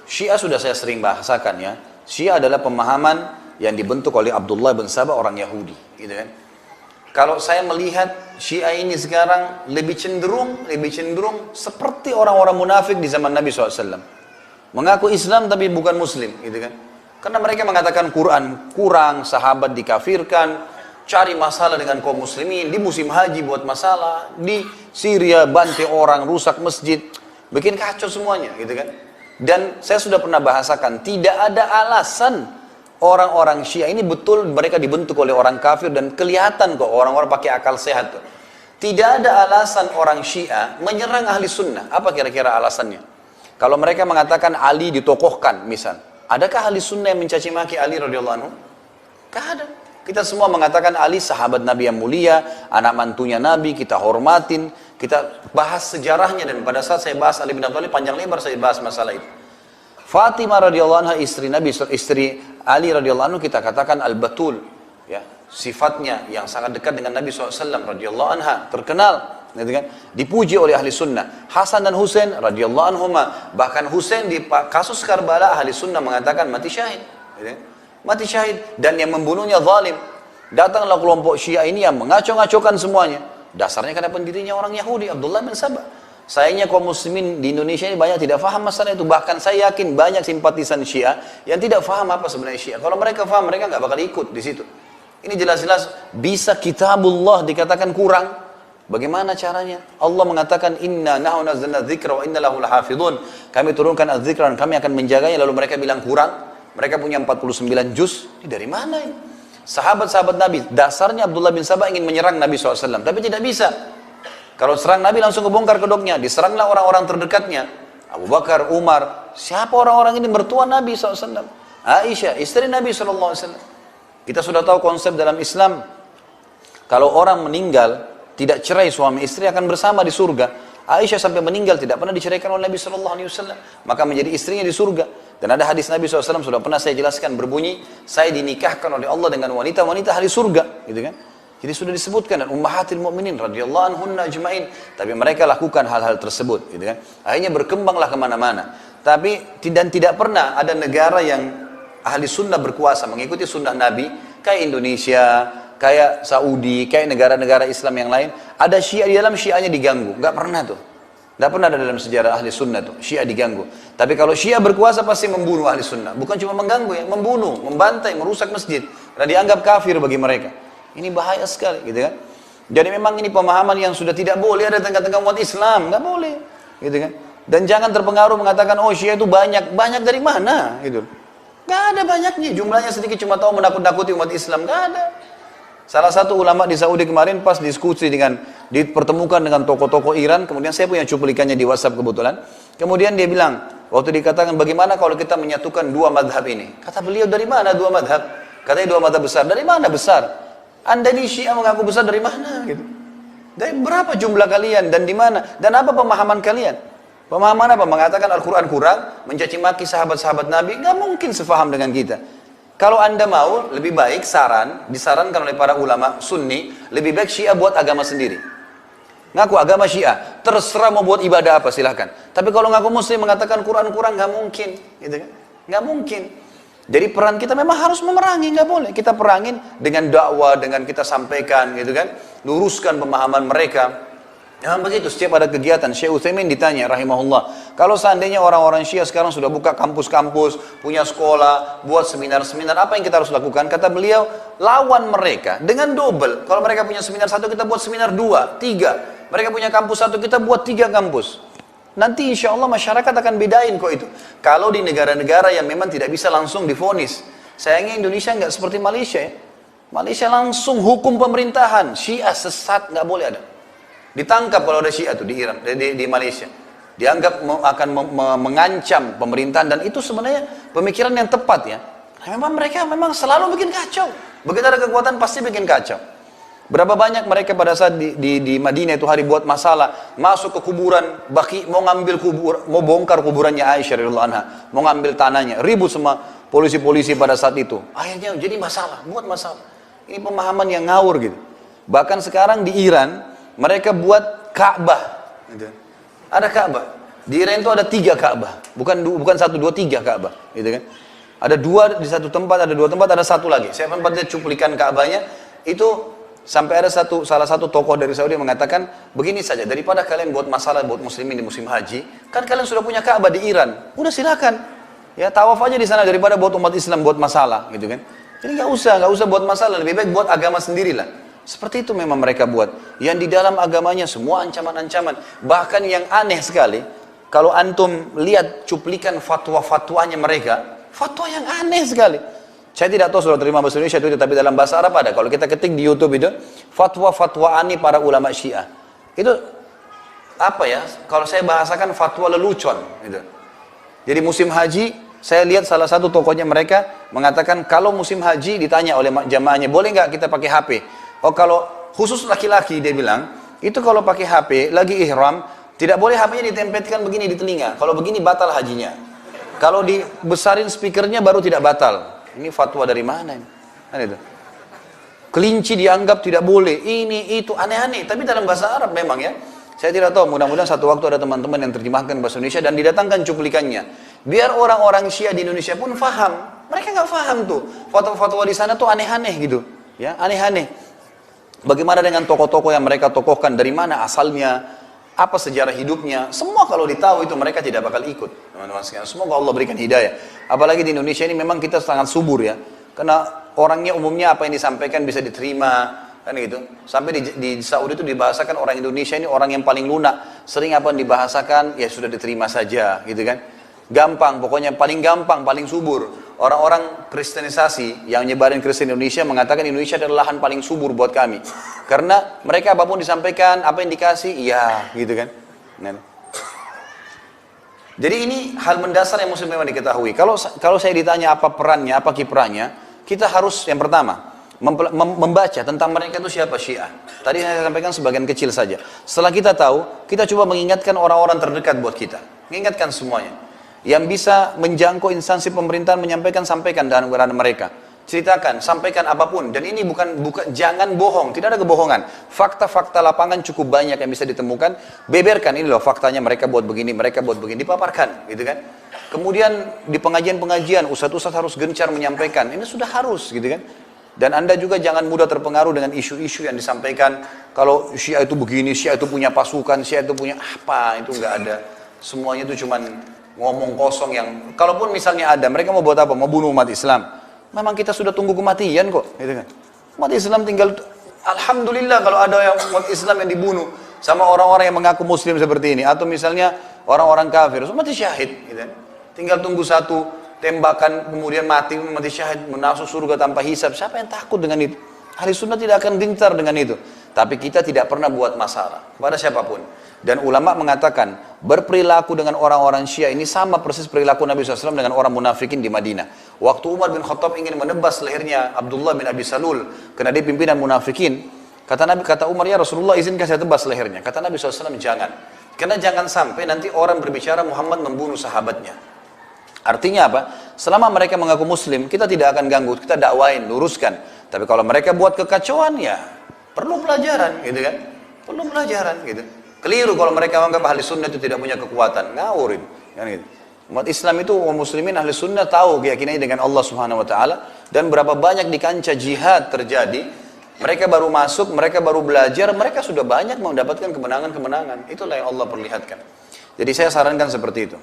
Syiah sudah saya sering bahasakan ya. Syiah adalah pemahaman yang dibentuk oleh Abdullah bin Saba, orang Yahudi, gitu kan. Kalau saya melihat Syiah ini sekarang lebih cenderung seperti orang-orang munafik di zaman Nabi SAW. Mengaku Islam tapi bukan Muslim, gitu kan. Karena mereka mengatakan Quran kurang, sahabat dikafirkan, cari masalah dengan kaum muslimin, di musim haji buat masalah, di Syria bantai orang, rusak masjid, bikin kacau semuanya, gitu kan. Dan saya sudah pernah bahasakan, tidak ada alasan orang-orang Syiah ini betul mereka dibentuk oleh orang kafir dan kelihatan kok orang-orang pakai akal sehat tuh. Tidak ada alasan orang Syiah menyerang ahli sunnah. Apa kira-kira alasannya? Kalau mereka mengatakan Ali ditokohkan, misal, adakah ahli sunnah yang mencaci maki Ali radhiyallahu anhu? Tidak ada. Kita semua mengatakan Ali sahabat Nabi yang mulia, anak mantunya Nabi, kita hormatin, kita bahas sejarahnya, dan pada saat saya bahas Ali bin Abi Thalib panjang lebar saya bahas masalah itu. Fatimah radhiyallahu anha istri Nabi, istri Ali radhiyallahu anhu, kita katakan al-batul, ya, sifatnya yang sangat dekat dengan Nabi SAW radhiyallahu anha, terkenal, gitu kan? Dipuji oleh ahli sunnah. Hasan dan Husain radhiyallahu anhuma, bahkan Husain di kasus Karbala ahli sunnah mengatakan mati syahid, gitu kan? Mati syahid, dan yang membunuhnya zalim. Datanglah kelompok Syiah ini yang mengacau-ngacaukan semuanya. Dasarnya karena pendirinya orang Yahudi, Abdullah bin Saba. Sayangnya kaum muslimin di Indonesia ini banyak tidak faham masalah itu. Bahkan saya yakin banyak simpatisan Syiah yang tidak faham apa sebenarnya Syiah. Kalau mereka faham, mereka nggak bakal ikut di situ. Ini jelas-jelas bisa kitabullah dikatakan kurang. Bagaimana caranya? Allah mengatakan inna nahnu nazzalna dzikra wa inna lahu lahafidhun. Kami turunkan az-dzikra dan kami akan menjaganya. Lalu mereka bilang kurang. Mereka punya 49 juz. Ini dari mana ini? Sahabat-sahabat Nabi, dasarnya Abdullah bin Saba ingin menyerang Nabi SAW, tapi tidak bisa. Kalau serang Nabi langsung kebongkar kedoknya. Diseranglah orang-orang terdekatnya, Abu Bakar, Umar. Siapa orang-orang ini? Mertua Nabi SAW, Aisyah, istri Nabi SAW. Kita sudah tahu konsep dalam Islam, kalau orang meninggal tidak cerai suami istri akan bersama di surga. Aisyah sampai meninggal tidak pernah diceraikan oleh Nabi SAW, maka menjadi istrinya di surga. Dan ada hadis Nabi SAW, sudah pernah saya jelaskan, berbunyi, saya dinikahkan oleh Allah dengan wanita-wanita ahli surga, gitu kan. Jadi sudah disebutkan, dan ummahatil mu'minin radhiyallahu anhunna ajma'in, tapi mereka lakukan hal-hal tersebut, gitu kan. Akhirnya berkembanglah kemana-mana. Tapi tidak pernah ada negara yang ahli sunnah berkuasa mengikuti sunnah Nabi, kayak Indonesia, kayak Saudi, kayak negara-negara Islam yang lain. Ada Syiah di dalam, Syiahnya diganggu, nggak pernah tuh. Tidak pernah ada dalam sejarah ahli sunnah tuh, Syiah diganggu. Tapi kalau Syiah berkuasa pasti membunuh ahli sunnah. Bukan cuma mengganggu ya, membunuh, membantai, merusak masjid. Karena dianggap kafir bagi mereka. Ini bahaya sekali, gitu kan. Jadi memang ini pemahaman yang sudah tidak boleh ada di tengah-tengah umat Islam. Nggak boleh, gitu kan. Dan jangan terpengaruh mengatakan, oh Syiah itu banyak. Banyak dari mana, gitu. Nggak ada banyaknya, jumlahnya sedikit, cuma tahu menakut-nakuti umat Islam. Nggak ada. Salah satu ulama di Saudi kemarin pas diskusi dipertemukan dengan tokoh-tokoh Iran, kemudian saya punya cuplikannya di WhatsApp kebetulan. Kemudian dia bilang, waktu dikatakan bagaimana kalau kita menyatukan dua madhab ini? Kata beliau, dari mana dua madhab? Katanya dua madhab besar. Dari mana besar? Anda di Syiah mengaku besar, dari mana? Gitu. Dari berapa jumlah kalian dan di mana? Dan apa pemahaman kalian? Pemahaman apa? Mengatakan Al-Quran kurang, mencaci maki sahabat-sahabat Nabi? Nggak mungkin sefaham dengan kita. Kalau Anda mau, lebih baik disarankan oleh para ulama Sunni, lebih baik Syiah buat agama sendiri. Ngaku agama Syiah, terserah mau buat ibadah apa silahkan. Tapi kalau ngaku Muslim mengatakan Quran kurang, nggak mungkin, gitu kan? Nggak mungkin. Jadi peran kita memang harus memerangi, nggak boleh. Kita perangin dengan dakwah, dengan kita sampaikan, gitu kan? Luruskan pemahaman mereka. Memang begitu, setiap ada kegiatan, Syekh Utsaimin ditanya, rahimahullah, kalau seandainya orang-orang Syiah sekarang sudah buka kampus-kampus, punya sekolah, buat seminar-seminar, apa yang kita harus lakukan? Kata beliau, lawan mereka dengan double. Kalau mereka punya seminar satu, kita buat seminar 2, 3. Mereka punya kampus satu, kita buat 3 kampus. Nanti insya Allah masyarakat akan bedain kok itu. Kalau di negara-negara yang memang tidak bisa langsung divonis. Sayangnya Indonesia nggak seperti Malaysia ya. Malaysia langsung hukum pemerintahan, Syiah sesat, nggak boleh ada. Ditangkap kalau ada Syiah tuh di Iran, di Malaysia. Dianggap akan mengancam pemerintahan, dan itu sebenarnya pemikiran yang tepat ya. Memang mereka memang selalu bikin kacau. Begitu ada kekuatan pasti bikin kacau. Berapa banyak mereka pada saat di Madinah itu hari buat masalah, masuk ke kuburan Baqi, mau ngambil mau bongkar kuburannya Aisyah radhiyallahu anha, mau ngambil tanahnya, ribut sama polisi-polisi pada saat itu. Akhirnya jadi masalah, buat masalah. Ini pemahaman yang ngawur gitu. Bahkan sekarang di Iran mereka buat Ka'bah, gitu. Ada Ka'bah. Di Iran itu ada 3 Ka'bah, bukan 1, 2, 3 Ka'bah, gitu kan? Ada 2 di satu tempat, ada 2 tempat, ada 1 lagi. Saya sempat lihat cuplikan Ka'bahnya, itu sampai ada salah satu tokoh dari Saudi yang mengatakan, begini saja, daripada kalian buat masalah buat muslimin di musim haji, kan kalian sudah punya Ka'bah di Iran, udah silakan, ya tawaf aja di sana daripada buat umat Islam buat masalah, gitu kan? Jadi nggak usah buat masalah, lebih baik buat agama sendirilah. Seperti itu memang mereka buat. Yang di dalam agamanya semua ancaman-ancaman, bahkan yang aneh sekali, kalau antum lihat cuplikan fatwa-fatwanya mereka, fatwa yang aneh sekali. Saya tidak tahu sudah terima bahasa Indonesia itu, tapi dalam bahasa Arab ada. Kalau kita ketik di YouTube itu, fatwa-fatwa aneh para ulama Syiah. Itu apa ya? Kalau saya bahasakan fatwa lelucon. Gitu. Jadi musim haji, saya lihat salah satu tokohnya mereka mengatakan kalau musim haji ditanya oleh jamaahnya, boleh nggak kita pakai HP? Oh kalau khusus laki-laki dia bilang, itu kalau pakai HP lagi ihram, tidak boleh HP-nya ditempelkan begini di telinga. Kalau begini batal hajinya. Kalau dibesarin speakernya baru tidak batal. Ini fatwa dari mana ini? Kan itu. Kelinci dianggap tidak boleh. Ini itu aneh-aneh. Tapi dalam bahasa Arab memang ya. Saya tidak tahu. Mudah-mudahan satu waktu ada teman-teman yang terjemahkan bahasa Indonesia dan didatangkan cuplikannya. Biar orang-orang Syiah di Indonesia pun faham. Mereka nggak faham tuh. Fatwa-fatwa di sana tuh aneh-aneh gitu. Ya, aneh-aneh. Bagaimana dengan tokoh-tokoh yang mereka tokohkan? Dari mana asalnya? Apa sejarah hidupnya, semua kalau ditahu itu mereka tidak bakal ikut, teman-teman sekalian. Semoga Allah berikan hidayah. Apalagi di Indonesia ini memang kita sangat subur ya, karena orangnya umumnya apa yang disampaikan bisa diterima, kan gitu. Sampai di Saudi itu dibahasakan orang Indonesia ini orang yang paling lunak, sering apa yang dibahasakan ya sudah diterima saja, gitu kan. Gampang, pokoknya paling gampang, paling subur. Orang-orang kristenisasi yang nyebarin Kristen Indonesia mengatakan Indonesia adalah lahan paling subur buat kami. Karena mereka apapun disampaikan, apa yang dikasih, iya gitu kan. Jadi ini hal mendasar yang mesti memang diketahui. Kalau saya ditanya apa perannya, apa kiprahnya, kita harus yang pertama membaca tentang mereka itu siapa Syiah. Tadi saya sampaikan sebagian kecil saja. Setelah kita tahu, kita coba mengingatkan orang-orang terdekat buat kita. Mengingatkan semuanya. Yang bisa menjangkau instansi pemerintahan menyampaikan, sampaikan dan mereka. Ceritakan, sampaikan apapun. Dan ini bukan jangan bohong, tidak ada kebohongan. Fakta-fakta lapangan cukup banyak yang bisa ditemukan. Beberkan, ini loh faktanya mereka buat begini, dipaparkan, gitu kan. Kemudian di pengajian-pengajian, ustadz-ustadz harus gencar menyampaikan. Ini sudah harus, gitu kan. Dan Anda juga jangan mudah terpengaruh dengan isu-isu yang disampaikan. Kalau Syiah itu begini, Syiah itu punya pasukan, Syiah itu punya apa, itu nggak ada. Semuanya itu cuman ngomong kosong yang, kalaupun misalnya ada, mereka mau buat apa? Mau bunuh umat Islam. Memang kita sudah tunggu kematian kok, gitu kan. Umat Islam tinggal, alhamdulillah kalau ada yang umat Islam yang dibunuh sama orang-orang yang mengaku muslim seperti ini, atau misalnya orang-orang kafir, mati syahid, gitu kan. Tinggal tunggu satu tembakan kemudian mati syahid, masuk surga tanpa hisab. Siapa yang takut dengan itu? Ahli sunnah tidak akan gentar dengan itu. Tapi kita tidak pernah buat masalah pada siapapun. Dan ulama mengatakan berperilaku dengan orang-orang Syiah ini sama persis perilaku Nabi SAW dengan orang munafikin di Madinah. Waktu Umar bin Khattab ingin menebas lehernya Abdullah bin Abi Salul karena dia pimpinan munafikin, kata Umar, ya Rasulullah izinkan saya tebas lehernya. Kata Nabi SAW, jangan. Karena jangan sampai nanti orang berbicara Muhammad membunuh sahabatnya. Artinya apa? Selama mereka mengaku muslim, kita tidak akan ganggu, kita dakwain, luruskan. Tapi kalau mereka buat kekacauan, ya perlu pelajaran, gitu kan? Perlu pelajaran, gitu. Keliru kalau mereka menganggap ahli sunnah itu tidak punya kekuatan, ngawurin, kan gitu. Umat Islam itu, umat muslimin ahli sunnah tahu keyakinannya dengan Allah Subhanahu Wa Taala, dan berapa banyak di kancah jihad terjadi, mereka baru masuk, mereka baru belajar, mereka sudah banyak mendapatkan kemenangan-kemenangan. Itulah yang Allah perlihatkan. Jadi saya sarankan seperti itu.